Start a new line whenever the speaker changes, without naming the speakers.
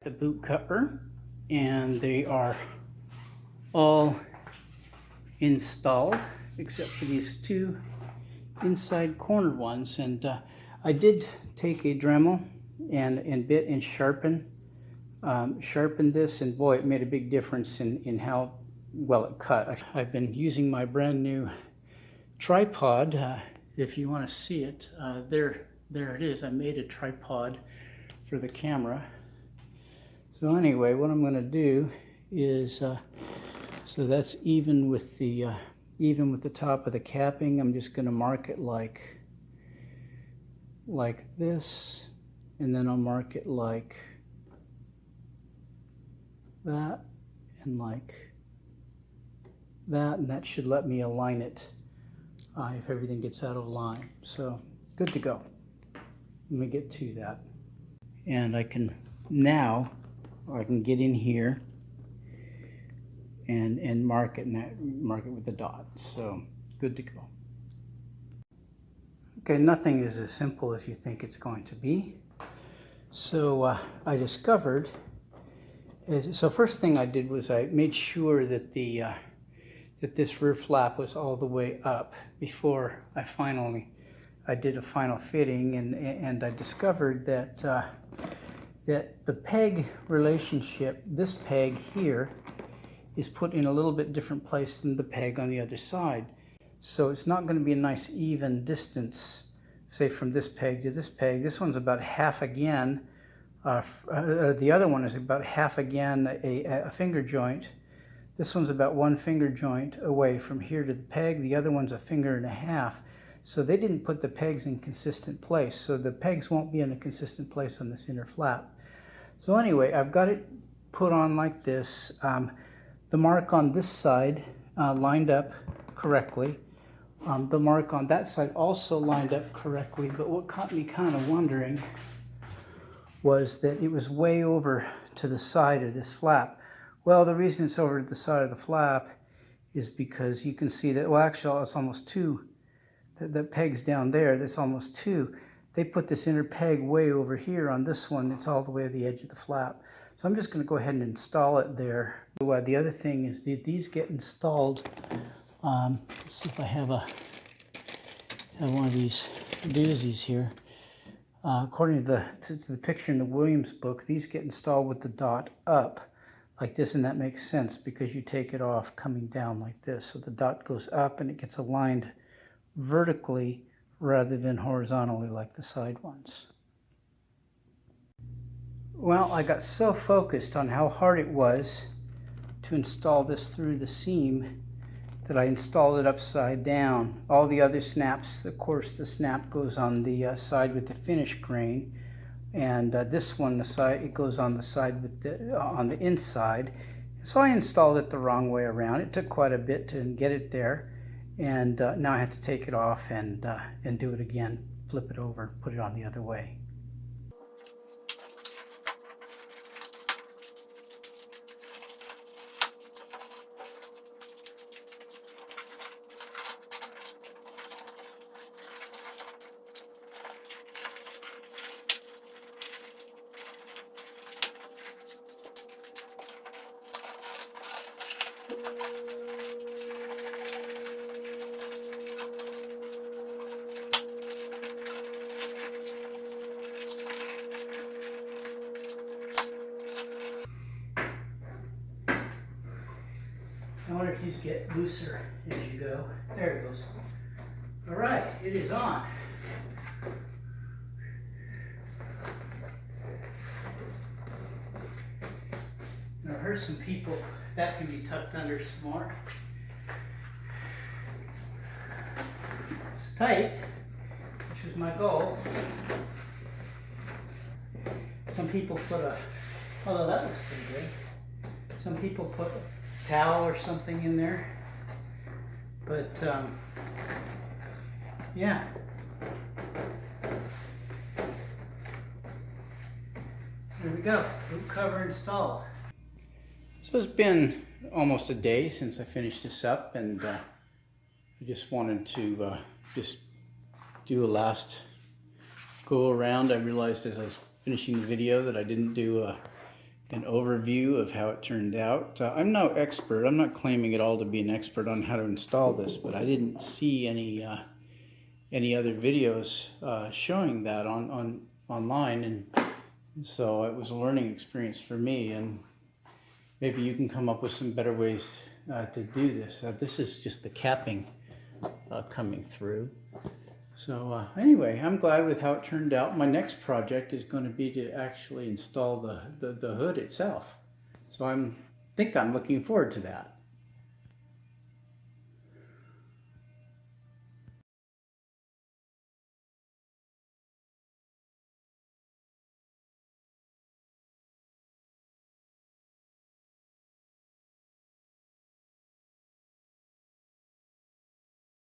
the boot cover, and they are all installed except for these two inside corner ones. And I did take a Dremel and bit and sharpen this, and boy, it made a big difference in how well it cut. I've been using my brand new tripod. If you want to see it, there it is. I made a tripod for the camera. So anyway, what I'm going to do is, so that's even with the top of the capping. I'm just going to mark it like this, and then I'll mark it like that and like that, and that should let me align it if everything gets out of line. So good to go. Let me get to that, and I can get in here and mark it with the dot. So good to go. Okay, nothing is as simple as you think it's going to be. So I discovered. So first thing I did was I made sure that that this rear flap was all the way up before I did a final fitting, and I discovered that that the peg relationship, this peg here, is put in a little bit different place than the peg on the other side. So it's not going to be a nice even distance, say from this peg to this peg. This one's about half again. The other one is about half again a finger joint. This one's about 1 finger joint away from here to the peg. The other one's 1.5 fingers. So they didn't put the pegs in consistent place. So the pegs won't be in a consistent place on this inner flap. So anyway, I've got it put on like this. The mark on this side lined up correctly. The mark on that side also lined up correctly. But what caught me kind of wondering was that it was way over to the side of this flap. Well, the reason it's over to the side of the flap is because you can see that, well, actually, it's almost 2. The peg's down there, that's almost 2. They put this inner peg way over here on this one. It's all the way to the edge of the flap. So I'm just going to go ahead and install it there. So, the other thing is that these get installed. Let's see if I have one of these doozies here. According to the picture in the Williams book, these get installed with the dot up like this, and that makes sense because you take it off coming down like this. So the dot goes up and it gets aligned vertically rather than horizontally like the side ones. Well, I got so focused on how hard it was to install this through the seam that I installed it upside down. All the other snaps, of course, the snap goes on the side with the finish grain, and this one, the side, it goes on the side with on the inside. So I installed it the wrong way around. It took quite a bit to get it there, and now I have to take it off and do it again, flip it over, put it on the other way. I wonder if these get looser as you go. There it goes. All right, it is on. Now, I heard some people that can be tucked under some more. It's tight, which is my goal. Some people put although that looks pretty good. Some people put a towel or something in there. But, yeah. There we go, boot cover installed. So it's been almost a day since I finished this up, and I just wanted to just do a last go around. I realized as I was finishing the video that I didn't do an overview of how it turned out. I'm no expert. I'm not claiming at all to be an expert on how to install this, but I didn't see any other videos showing that online, and so it was a learning experience for me. And maybe you can come up with some better ways to do this. This is just the capping coming through. So anyway, I'm glad with how it turned out. My next project is going to be to actually install the hood itself. So I think I'm looking forward to that.